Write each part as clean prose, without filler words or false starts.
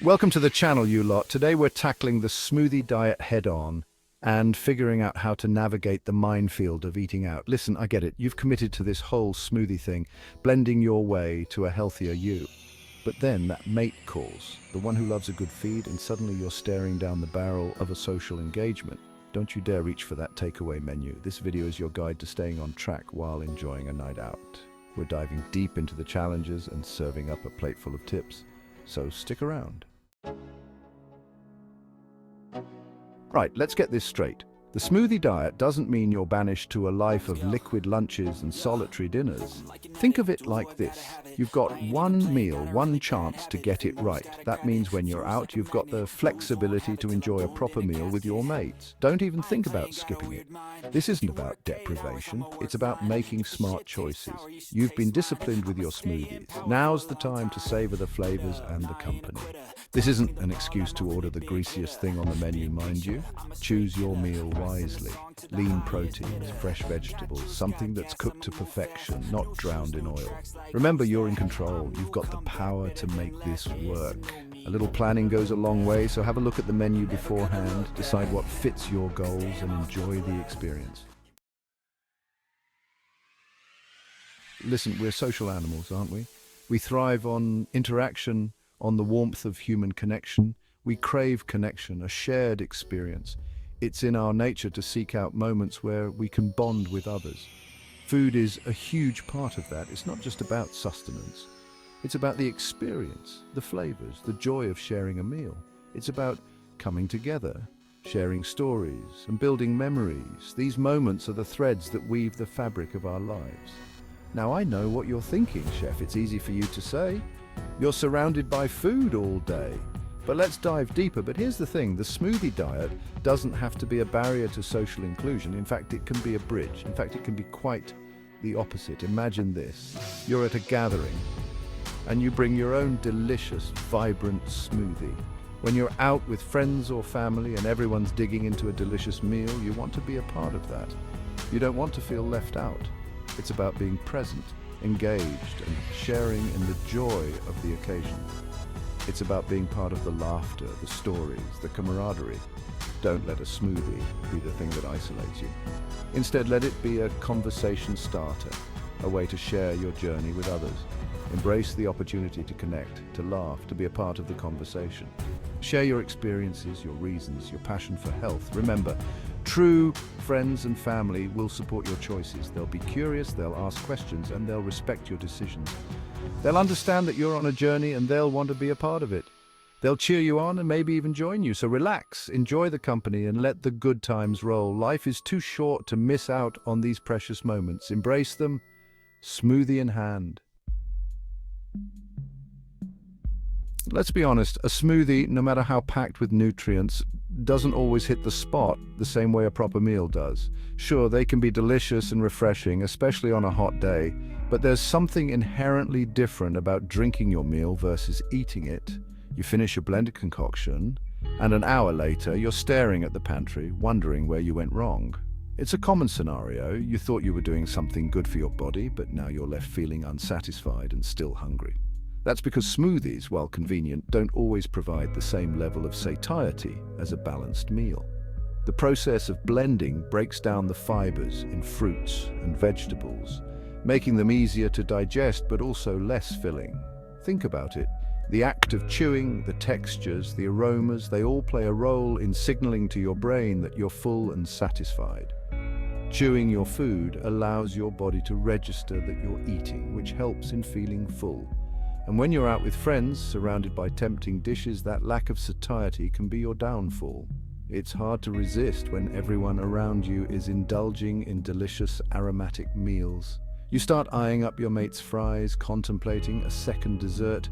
Welcome to the channel, you lot. Today we're tackling the smoothie diet head-on and figuring out how to navigate the minefield of eating out. Listen, I get it. You've committed to this whole smoothie thing, blending your way to a healthier you. But then that mate calls, the one who loves a good feed, and suddenly you're staring down the barrel of a social engagement. Don't you dare reach for that takeaway menu. This video is your guide to staying on track while enjoying a night out. We're diving deep into the challenges and serving up a plate full of tips. So stick around. Right, let's get this straight. The smoothie diet doesn't mean you're banished to a life of liquid lunches and solitary dinners. Think of it like this. You've got one meal, one chance to get it right. That means when you're out, you've got the flexibility to enjoy a proper meal with your mates. Don't even think about skipping it. This isn't about deprivation. It's about making smart choices. You've been disciplined with your smoothies. Now's the time to savor the flavors and the company. This isn't an excuse to order the greasiest thing on the menu, mind you. Choose your meal wisely. Lean proteins, fresh vegetables, something that's cooked to perfection, not drowned in oil. Remember, you're in control. You've got the power to make this work. A little planning goes a long way, so have a look at the menu beforehand, decide what fits your goals, and enjoy the experience. Listen, we're social animals, aren't we? We thrive on interaction, on the warmth of human connection. We crave connection, a shared experience. It's in our nature to seek out moments where we can bond with others. Food is a huge part of that. It's not just about sustenance. It's about the experience, the flavors, the joy of sharing a meal. It's about coming together, sharing stories, and building memories. These moments are the threads that weave the fabric of our lives. Now, I know what you're thinking, Chef. It's easy for you to say. You're surrounded by food all day. But let's dive deeper. But here's the thing, the smoothie diet doesn't have to be a barrier to social inclusion. In fact, it can be a bridge. In fact, it can be quite the opposite. Imagine this. You're at a gathering and you bring your own delicious, vibrant smoothie. When you're out with friends or family and everyone's digging into a delicious meal, you want to be a part of that. You don't want to feel left out. It's about being present, engaged, and sharing in the joy of the occasion. It's about being part of the laughter, the stories, the camaraderie. Don't let a smoothie be the thing that isolates you. Instead, let it be a conversation starter, a way to share your journey with others. Embrace the opportunity to connect, to laugh, to be a part of the conversation. Share your experiences, your reasons, your passion for health. Remember, true friends and family will support your choices. They'll be curious, they'll ask questions, and they'll respect your decisions. They'll understand that you're on a journey and they'll want to be a part of it. They'll cheer you on and maybe even join you. So relax, enjoy the company, and let the good times roll. Life is too short to miss out on these precious moments. Embrace them, smoothie in hand. Let's be honest, a smoothie, no matter how packed with nutrients, doesn't always hit the spot the same way a proper meal does. Sure, they can be delicious and refreshing, especially on a hot day, but there's something inherently different about drinking your meal versus eating it. You finish your blended concoction, and an hour later, you're staring at the pantry, wondering where you went wrong. It's a common scenario. You thought you were doing something good for your body, but now you're left feeling unsatisfied and still hungry. That's because smoothies, while convenient, don't always provide the same level of satiety as a balanced meal. The process of blending breaks down the fibers in fruits and vegetables, making them easier to digest but also less filling. Think about it. The act of chewing, the textures, the aromas, they all play a role in signaling to your brain that you're full and satisfied. Chewing your food allows your body to register that you're eating, which helps in feeling full. And when you're out with friends, surrounded by tempting dishes, that lack of satiety can be your downfall. It's hard to resist when everyone around you is indulging in delicious aromatic meals. You start eyeing up your mate's fries, contemplating a second dessert,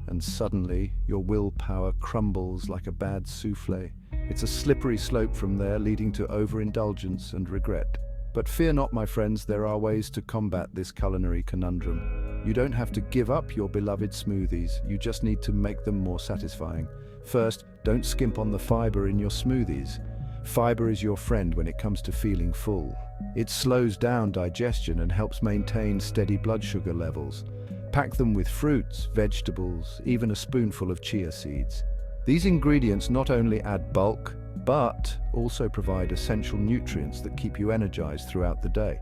and suddenly your willpower crumbles like a bad souffle. It's a slippery slope from there, leading to overindulgence and regret. But fear not, my friends, there are ways to combat this culinary conundrum. You don't have to give up your beloved smoothies, you just need to make them more satisfying. First, don't skimp on the fiber in your smoothies. Fiber is your friend when it comes to feeling full. It slows down digestion and helps maintain steady blood sugar levels. Pack them with fruits, vegetables, even a spoonful of chia seeds. These ingredients not only add bulk, but also provide essential nutrients that keep you energized throughout the day.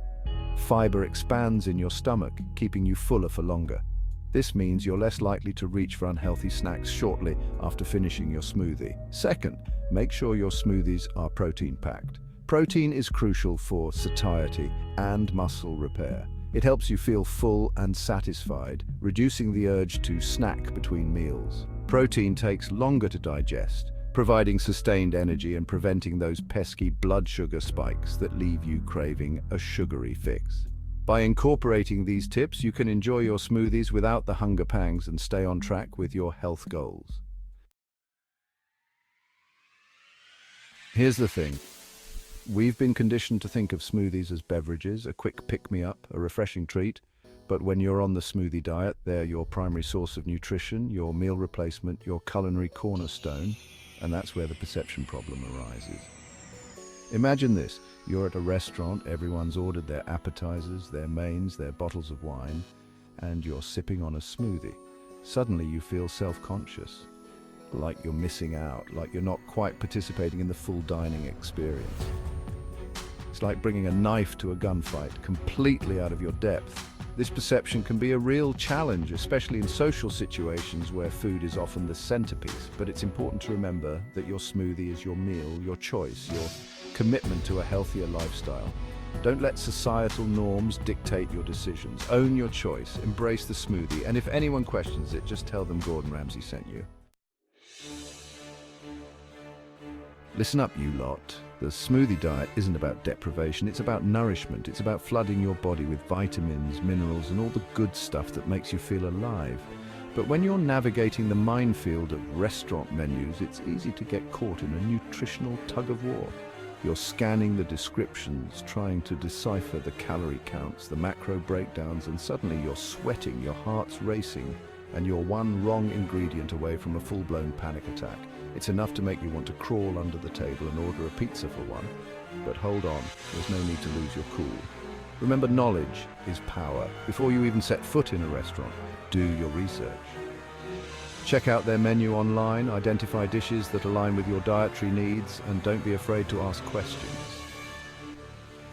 Fiber expands in your stomach, keeping you fuller for longer. This means you're less likely to reach for unhealthy snacks shortly after finishing your smoothie. Second, make sure your smoothies are protein-packed. Protein is crucial for satiety and muscle repair. It helps you feel full and satisfied, reducing the urge to snack between meals. Protein takes longer to digest, providing sustained energy and preventing those pesky blood sugar spikes that leave you craving a sugary fix. By incorporating these tips, you can enjoy your smoothies without the hunger pangs and stay on track with your health goals. Here's the thing. We've been conditioned to think of smoothies as beverages, a quick pick-me-up, a refreshing treat. But when you're on the smoothie diet, they're your primary source of nutrition, your meal replacement, your culinary cornerstone, and that's where the perception problem arises. Imagine this. You're at a restaurant, everyone's ordered their appetizers, their mains, their bottles of wine, and you're sipping on a smoothie. Suddenly you feel self-conscious, like you're missing out, like you're not quite participating in the full dining experience. It's like bringing a knife to a gunfight, completely out of your depth. This perception can be a real challenge, especially in social situations where food is often the centerpiece. But it's important to remember that your smoothie is your meal, your choice, your commitment to a healthier lifestyle. Don't let societal norms dictate your decisions. Own your choice, embrace the smoothie, and if anyone questions it, just tell them Gordon Ramsay sent you. Listen up, you lot. The smoothie diet isn't about deprivation, it's about nourishment. It's about flooding your body with vitamins, minerals, and all the good stuff that makes you feel alive. But when you're navigating the minefield of restaurant menus, it's easy to get caught in a nutritional tug-of-war. You're scanning the descriptions, trying to decipher the calorie counts, the macro breakdowns, and suddenly you're sweating, your heart's racing, and you're one wrong ingredient away from a full-blown panic attack. It's enough to make you want to crawl under the table and order a pizza for one. But hold on, there's no need to lose your cool. Remember, knowledge is power. Before you even set foot in a restaurant, do your research. Check out their menu online, identify dishes that align with your dietary needs, and don't be afraid to ask questions.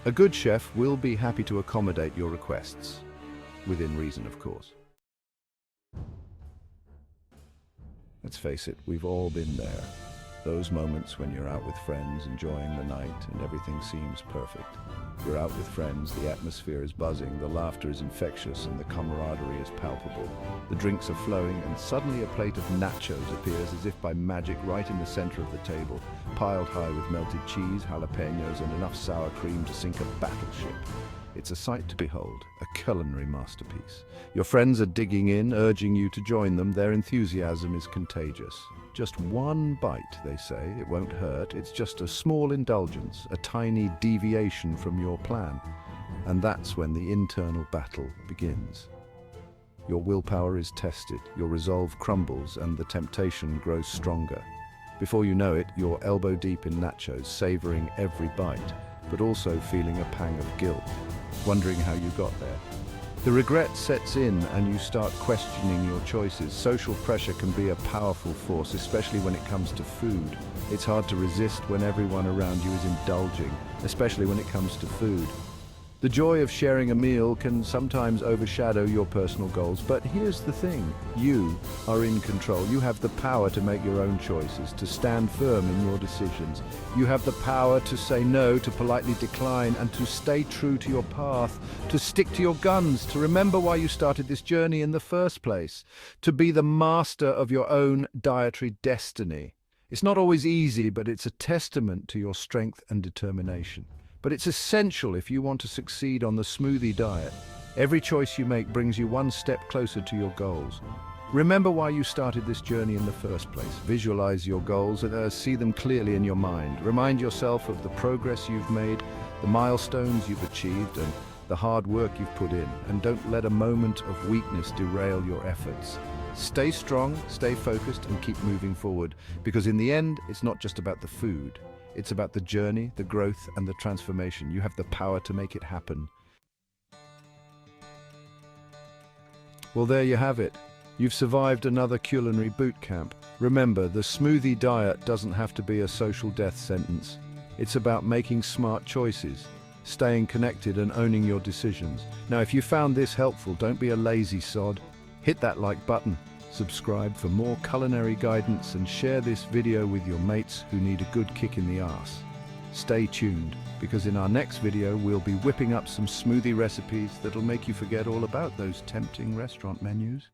A good chef will be happy to accommodate your requests, within reason, of course. Let's face it, we've all been there. Those moments when you're out with friends, enjoying the night, and everything seems perfect. You're out with friends, the atmosphere is buzzing, the laughter is infectious, and the camaraderie is palpable. The drinks are flowing, and suddenly a plate of nachos appears as if by magic right in the center of the table, piled high with melted cheese, jalapenos, and enough sour cream to sink a battleship. It's a sight to behold, a culinary masterpiece. Your friends are digging in, urging you to join them. Their enthusiasm is contagious. Just one bite, they say. It won't hurt. It's just a small indulgence, a tiny deviation from your plan. And that's when the internal battle begins. Your willpower is tested, your resolve crumbles, and the temptation grows stronger. Before you know it, you're elbow deep in nachos, savoring every bite, but also feeling a pang of guilt, wondering how you got there. The regret sets in and you start questioning your choices. Social pressure can be a powerful force, especially when it comes to food. It's hard to resist when everyone around you is indulging, especially when it comes to food. The joy of sharing a meal can sometimes overshadow your personal goals, but here's the thing. You are in control. You have the power to make your own choices, to stand firm in your decisions. You have the power to say no, to politely decline, and to stay true to your path, to stick to your guns, to remember why you started this journey in the first place, to be the master of your own dietary destiny. It's not always easy, but it's a testament to your strength and determination. But it's essential if you want to succeed on the smoothie diet. Every choice you make brings you one step closer to your goals. Remember why you started this journey in the first place. Visualize your goals and see them clearly in your mind. Remind yourself of the progress you've made, the milestones you've achieved, and the hard work you've put in. And don't let a moment of weakness derail your efforts. Stay strong, stay focused, and keep moving forward. Because in the end, it's not just about the food. It's about the journey, the growth, and the transformation. You have the power to make it happen. Well, there you have it. You've survived another culinary boot camp. Remember, the smoothie diet doesn't have to be a social death sentence. It's about making smart choices, staying connected and owning your decisions. Now, if you found this helpful, don't be a lazy sod. Hit that like button, subscribe for more culinary guidance, and share this video with your mates who need a good kick in the arse. Stay tuned, because in our next video we'll be whipping up some smoothie recipes that'll make you forget all about those tempting restaurant menus.